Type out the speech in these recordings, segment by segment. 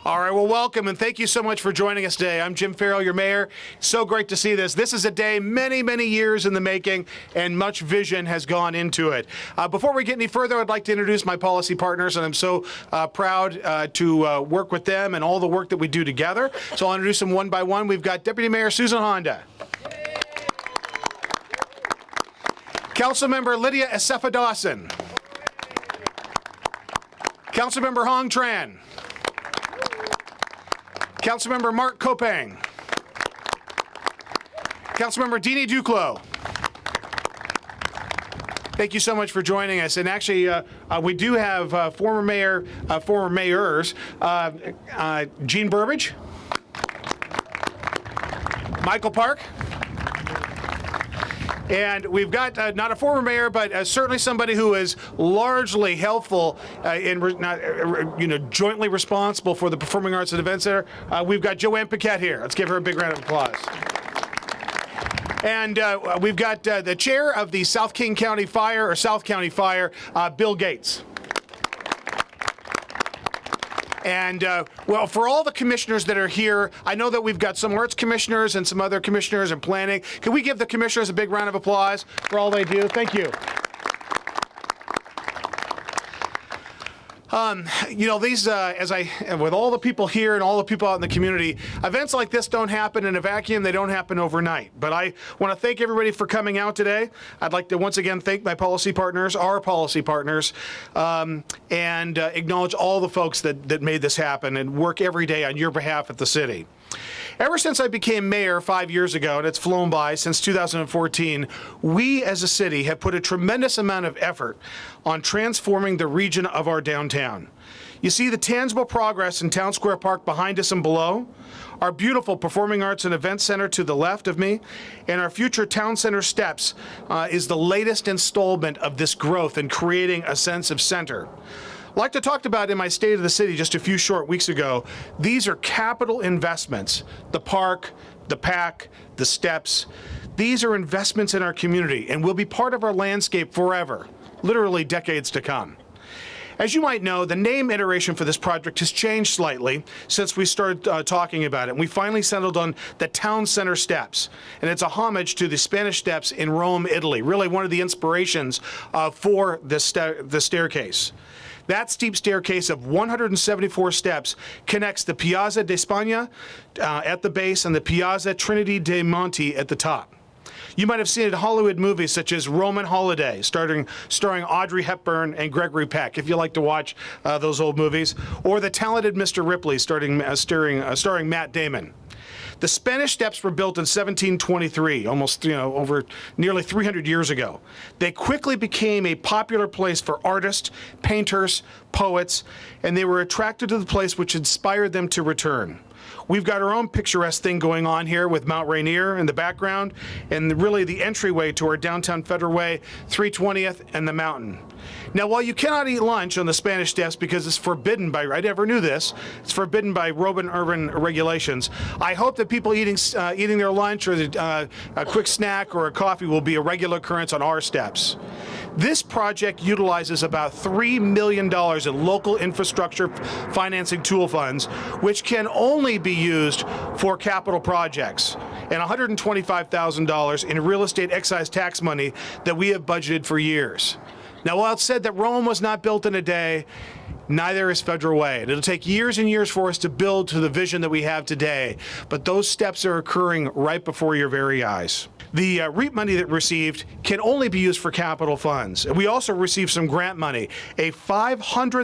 All right, well, welcome, and thank you so much for joining us today. I'm Jim Farrell, your mayor. So great to see this. This is a day many, many years in the making, and much vision has gone into it. Before we get any further, I'd like to introduce my policy partners, and I'm so proud to work with them and all the work that we do together. So I'll introduce them one by one. We've got Deputy Mayor Susan Honda. Councilmember Lydia Asefa Dawson. Councilmember Hong Tran. Councilmember Mark Kopang. Councilmember Deanie Duclos. Thank you so much for joining us. And actually, we do have former mayors, Gene Burbidge, Michael Park, and we've got not a former mayor, but certainly somebody who is largely helpful jointly responsible for the Performing Arts and Events Center. We've got Joanne Paquette here. Let's give her a big round of applause. And we've got the chair of the South County Fire, Bill Gates. And, well, for all the commissioners that are here, I know that we've got some arts commissioners and some other commissioners in planning. Can we give the commissioners a big round of applause for all they do? Thank you. These, with all the people here and all the people out in the community, events like this don't happen in a vacuum. They don't happen overnight. But I want to thank everybody for coming out today. I'd like to once again thank my policy partners, our policy partners, and acknowledge all the folks that made this happen and work every day on your behalf at the city. Ever since I became mayor 5 years ago, and it's flown by since 2014, we as a city have put a tremendous amount of effort on transforming the region of our downtown. You see the tangible progress in Town Square Park behind us and below, our beautiful Performing Arts and Events Center to the left of me, and our future Town Center steps is the latest installment of this growth in creating a sense of center. Like I talked about in my State of the City just a few short weeks ago, these are capital investments. The park, the PAC, the steps. These are investments in our community and will be part of our landscape forever, literally decades to come. As you might know, the name iteration for this project has changed slightly since we started talking about it. And we finally settled on the Town Center Steps. And it's a homage to the Spanish Steps in Rome, Italy, really one of the inspirations for the staircase. That steep staircase of 174 steps connects the Piazza di Spagna at the base and the Piazza Trinity dei Monti at the top. You might have seen it in Hollywood movies such as Roman Holiday, starring Audrey Hepburn and Gregory Peck, if you like to watch those old movies, or The Talented Mr. Ripley, starring Matt Damon. The Spanish Steps were built in 1723, almost, over nearly 300 years ago. They quickly became a popular place for artists, painters, poets, and they were attracted to the place, which inspired them to return. We've got our own picturesque thing going on here with Mount Rainier in the background and really the entryway to our downtown Federal Way, 320th, and the mountain. Now, while you cannot eat lunch on the Spanish Steps because it's forbidden by, I never knew this, it's forbidden by urban regulations, I hope that people eating their lunch or a quick snack or a coffee will be a regular occurrence on our steps. This project utilizes about $3 million in local infrastructure financing tool funds, which can only be used for capital projects, and $125,000 in real estate excise tax money that we have budgeted for years. Now, while it's said that Rome was not built in a day, neither is Federal Way. It'll take years and years for us to build to the vision that we have today, but those steps are occurring right before your very eyes. The REAP money that received can only be used for capital funds. We also received some grant money, a $500,000,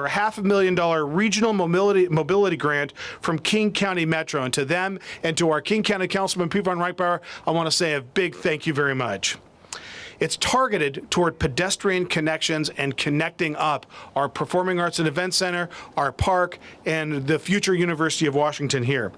$500,000 regional mobility grant from King County Metro. And to them and to our King County Councilman Pevon Reitbauer, I want to say a big thank you very much. It's targeted toward pedestrian connections and connecting up our Performing Arts and Events Center, our park, and the future University of Washington here.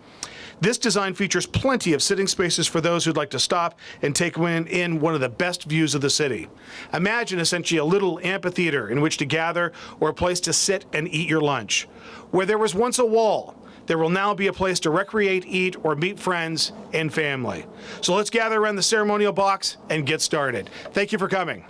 This design features plenty of sitting spaces for those who'd like to stop and take in one of the best views of the city. Imagine essentially a little amphitheater in which to gather or a place to sit and eat your lunch. Where there was once a wall, there will now be a place to recreate, eat, or meet friends and family. So let's gather around the ceremonial box and get started. Thank you for coming.